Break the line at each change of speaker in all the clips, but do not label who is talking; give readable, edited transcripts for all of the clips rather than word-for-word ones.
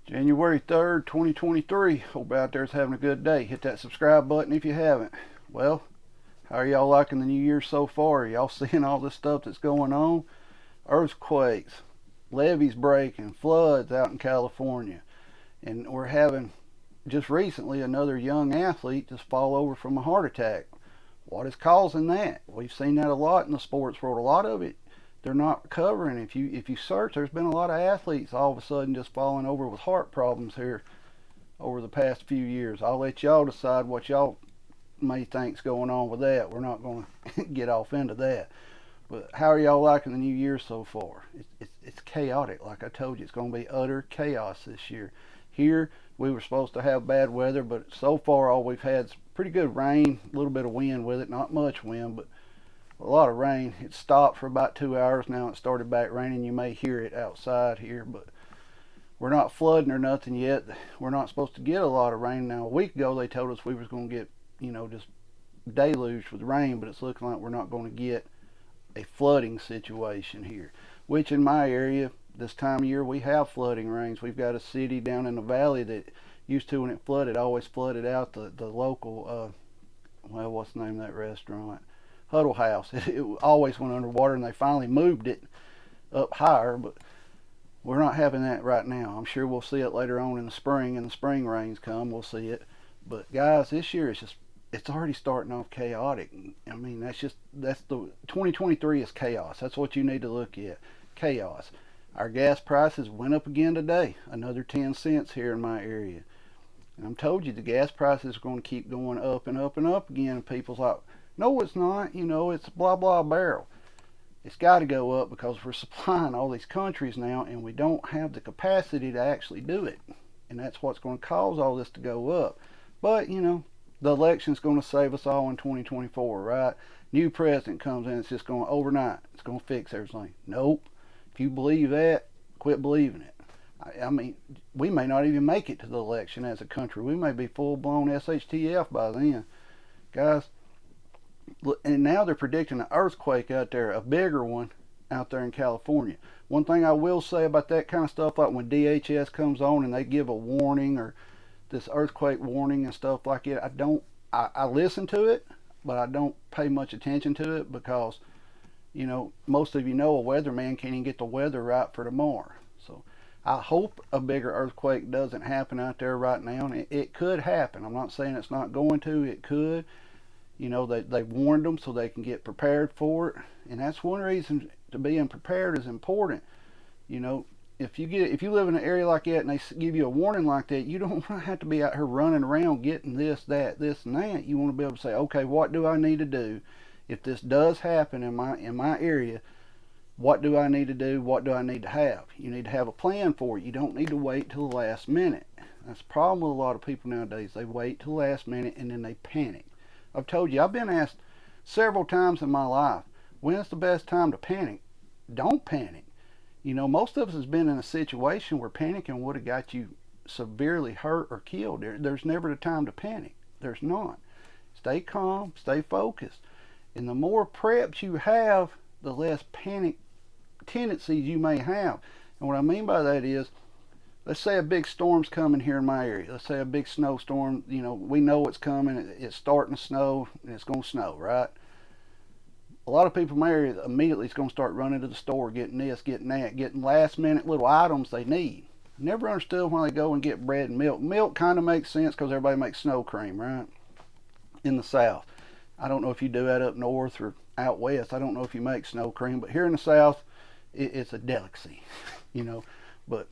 January 3rd, 2023. Hope out there's having a good day. Hit that subscribe button if you haven't. Well, how are y'all liking the new year so far? Y'all seeing all this stuff that's going on? Earthquakes, levees breaking, floods out in California. And we're having just recently another young athlete just fall over from a heart attack. What is causing that? We've seen that a lot in the sports world. A lot of it they're not covering. If you search, there's been a lot of athletes all of a sudden just falling over with heart problems here over the past few years. I'll let y'all decide what y'all may think's going on with that. We're not going to get off into that. But how are y'all liking the new year so far? It's chaotic. Like I told you, it's going to be utter chaos this year. Here, we were supposed to have bad weather, but so far all we've had is pretty good rain, a little bit of wind with it, not much wind, but a lot of rain. It stopped for about 2 hours. Now it started back raining. You may hear it outside here, but we're not flooding or nothing yet. We're not supposed to get a lot of rain. Now a week ago they told us we was going to get, just deluged with rain, but it's looking like we're not going to get a flooding situation here. Which in my area, this time of year, we have flooding rains. We've got a city down in the valley that used to, when it flooded, always flooded out the local, what's the name of that restaurant? Huddle House. It always went underwater, and they finally moved it up higher, but we're not having that right now. I'm sure we'll see it later on in the spring, and the spring rains come, we'll see it. But guys, this year it's already starting off chaotic. I mean, that's the 2023 is chaos. That's what you need to look at. Chaos. Our gas prices went up again today, another 10 cents here in my area. And I'm told you the gas prices are going to keep going up and up and up again. And people's like, no, it's not. It's blah blah a barrel. It's got to go up because we're supplying all these countries now, and we don't have the capacity to actually do it. And that's what's going to cause all this to go up. But the election's going to save us all in 2024, right? New president comes in, it's just going overnight. It's going to fix everything. Nope. If you believe that, quit believing it. I mean, we may not even make it to the election as a country. We may be full blown SHTF by then, guys. And now they're predicting an earthquake out there, a bigger one out there in California. One thing I will say about that kind of stuff, like when DHS comes on and they give a warning or this earthquake warning and stuff like it, I listen to it, but I don't pay much attention to it because, most of a weatherman can't even get the weather right for tomorrow. So I hope a bigger earthquake doesn't happen out there right now. And it could happen. I'm not saying it's not going to. It could. They warned them so they can get prepared for it, and that's one reason to being prepared is important. If you live in an area like that and they give you a warning like that, you don't have to be out here running around getting this, that, this, and that. You want to be able to say, okay, what do I need to do if this does happen in my area? What do I need to do? What do I need to have? You need to have a plan for it. You don't need to wait till the last minute. That's the problem with a lot of people nowadays. They wait till the last minute and then they panic. I've told you, I've been asked several times in my life, when's the best time to panic? Don't panic. Most of us has been in a situation where panicking would have got you severely hurt or killed. There's never the time to panic. There's not. Stay calm, stay focused. And the more preps you have, the less panic tendencies you may have. And what I mean by that is, let's say a big storm's coming here in my area. Let's say a big snowstorm. We know it's coming. It's starting to snow, and it's going to snow, right? A lot of people in my area immediately is going to start running to the store, getting this, getting that, getting last minute little items they need. Never understood why they go and get bread and milk. Milk kind of makes sense because everybody makes snow cream, right? In the South. I don't know if you do that up north or out west. I don't know if you make snow cream, but here in the South, it's a delicacy, But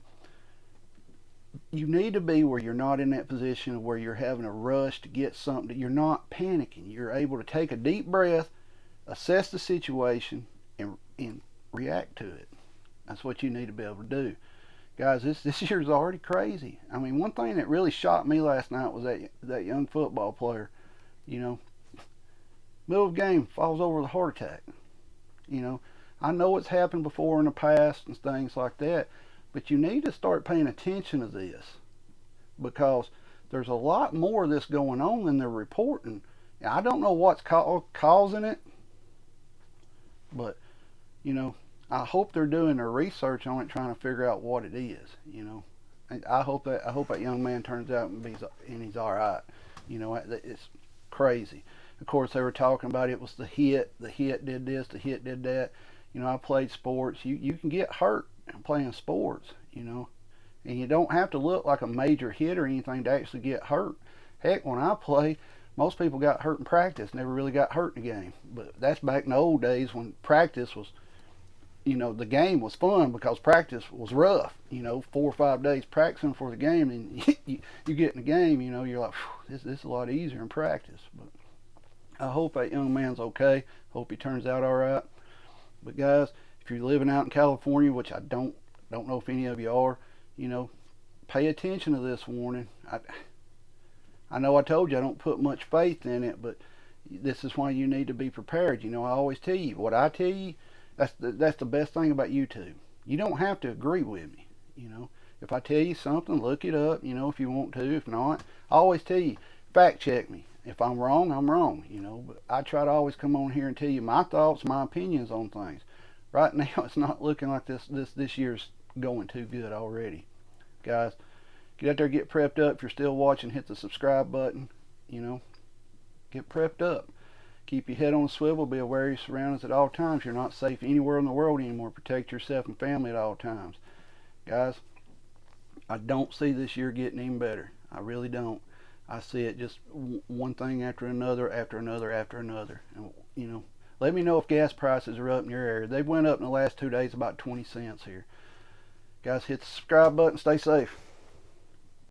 you need to be where you're not in that position where you're having a rush to get something. You're not panicking. You're able to take a deep breath, assess the situation, and react to it. That's what you need to be able to do. Guys, this year's already crazy. I mean, one thing that really shocked me last night was that young football player, middle of the game, falls over with a heart attack. I know it's happened before in the past and things like that, but you need to start paying attention to this because there's a lot more of this going on than they're reporting. I don't know what's causing it, but I hope they're doing their research on it, trying to figure out what it is. I hope that young man turns out and he's all right. You know, it's crazy. Of course, they were talking about it was the hit. The hit did this. The hit did that. You know, I played sports. You can get hurt playing sports. You know, and you don't have to look like a major hit or anything to actually get hurt. Heck, when I play, most people got hurt in practice, never really got hurt in the game. But that's back in the old days when practice was, you know, the game was fun because practice was rough. You know, 4 or 5 days practicing for the game, and you get in the game, you know, you're like, this is a lot easier in practice. But I hope that young man's okay. Hope he turns out all right. But guys, if you're living out in California, which I don't know if any of you are, you know, pay attention to this warning. I know I told you I don't put much faith in it, but this is why you need to be prepared. You know, I always tell you what I tell you. That's the best thing about YouTube. You don't have to agree with me. You know, if I tell you something, look it up. You know, if you want to. If not, I always tell you, fact check me. If I'm wrong, I'm wrong. You know, but I try to always come on here and tell you my thoughts, my opinions on things. Right now, it's not looking like this year's going too good already, guys. Get out there, get prepped up. If you're still watching, hit the subscribe button. You know, get prepped up. Keep your head on a swivel. Be aware of your surroundings at all times. You're not safe anywhere in the world anymore. Protect yourself and family at all times. Guys, I don't see this year getting any better. I really don't. I see it just one thing after another, after another, after another. And, you know, let me know if gas prices are up in your area. They went up in the last 2 days about 20 cents here. Guys, hit the subscribe button. Stay safe.